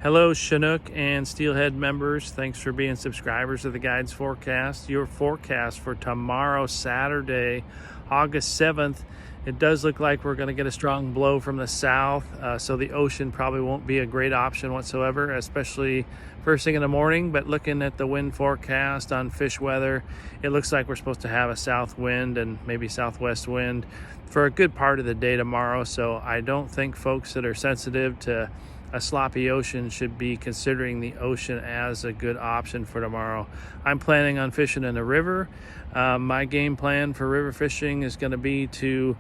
Hello, Chinook and Steelhead members. Thanks for being subscribers of the Guides Forecast. Your forecast for tomorrow, Saturday, August 7th. It does look like we're going to get a strong blow from the south, so the ocean probably won't be a great option whatsoever, especially first thing in the morning. But looking at the wind forecast on fish weather, it looks like we're supposed to have a south wind and maybe southwest wind for a good part of the day tomorrow. So I don't think folks that are sensitive to a sloppy ocean should be considering the ocean as a good option for tomorrow. I'm planning on fishing in the river. My game plan for river fishing is going to be to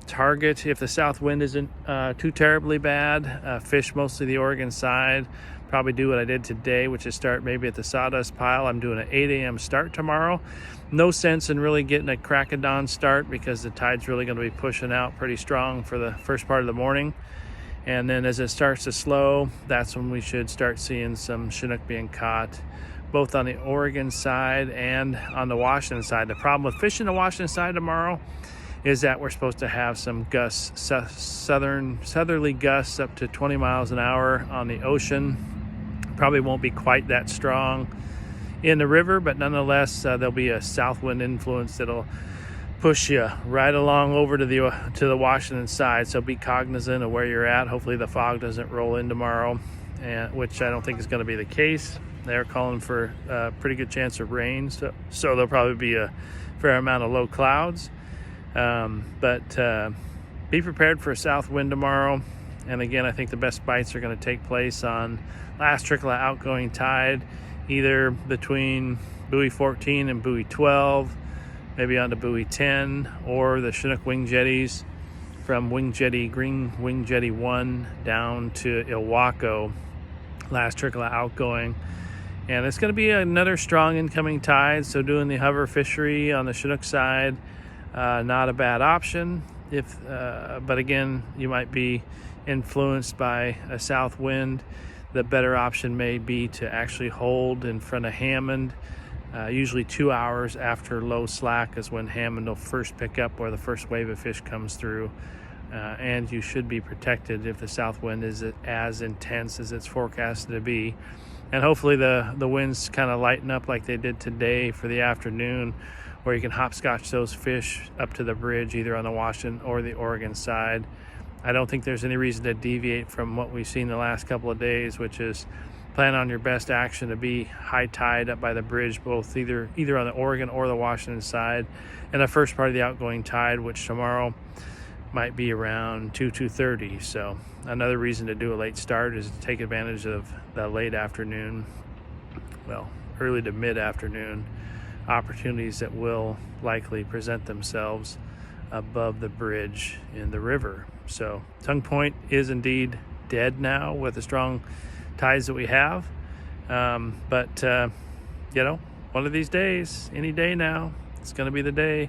target, if the south wind isn't too terribly bad, fish mostly the Oregon side. Probably do what I did today, which is start maybe at the sawdust pile. I'm doing an 8 a.m. start tomorrow. No sense in really getting a crack of dawn start because the tide's really going to be pushing out pretty strong for the first part of the morning. And then as it starts to slow, that's when we should start seeing some Chinook being caught, both on the Oregon side and on the Washington side. The problem with fishing the Washington side tomorrow is that we're supposed to have some gusts, southerly gusts up to 20 miles an hour on the ocean. Probably won't be quite that strong in the river, but nonetheless, there'll be a south wind influence that'll push you right along over to the Washington side. So be cognizant of where you're at. Hopefully the fog doesn't roll in tomorrow, which I don't think is going to be the case. They're calling for a pretty good chance of rain, so there'll probably be a fair amount of low clouds. But be prepared for a south wind tomorrow. And again, I think the best bites are going to take place on last trickle of outgoing tide, either between buoy 14 and buoy 12, maybe onto buoy 10, or the Chinook wing jetties from green wing jetty 1 down to Ilwaco, last trickle of outgoing. And it's going to be another strong incoming tide, so doing the hover fishery on the Chinook side, not a bad option. But again, you might be influenced by a south wind. The better option may be to actually hold in front of Hammond. Usually 2 hours after low slack is when Hammond will first pick up, where the first wave of fish comes through. And you should be protected if the south wind is as intense as it's forecasted to be. And hopefully the winds kind of lighten up like they did today for the afternoon, where you can hopscotch those fish up to the bridge, either on the Washington or the Oregon side. I don't think there's any reason to deviate from what we've seen the last couple of days, which is plan on your best action to be high tide up by the bridge, both either on the Oregon or the Washington side, and the first part of the outgoing tide, which tomorrow might be around 2:30. So another reason to do a late start is to take advantage of the late afternoon, early to mid-afternoon opportunities that will likely present themselves above the bridge in the river. So Tongue Point is indeed dead now with the strong tides that we have. But one of these days, any day now, it's going to be the day.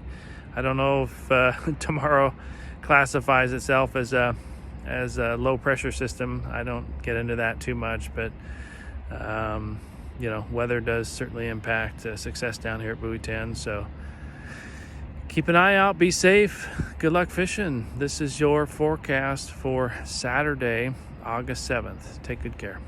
I don't know if tomorrow classifies itself as a low pressure system. I don't get into that too much, but weather does certainly impact success down here at Buoy 10. So keep an eye out, be safe, good luck fishing. This is your forecast for Saturday, August 7th. Take good care.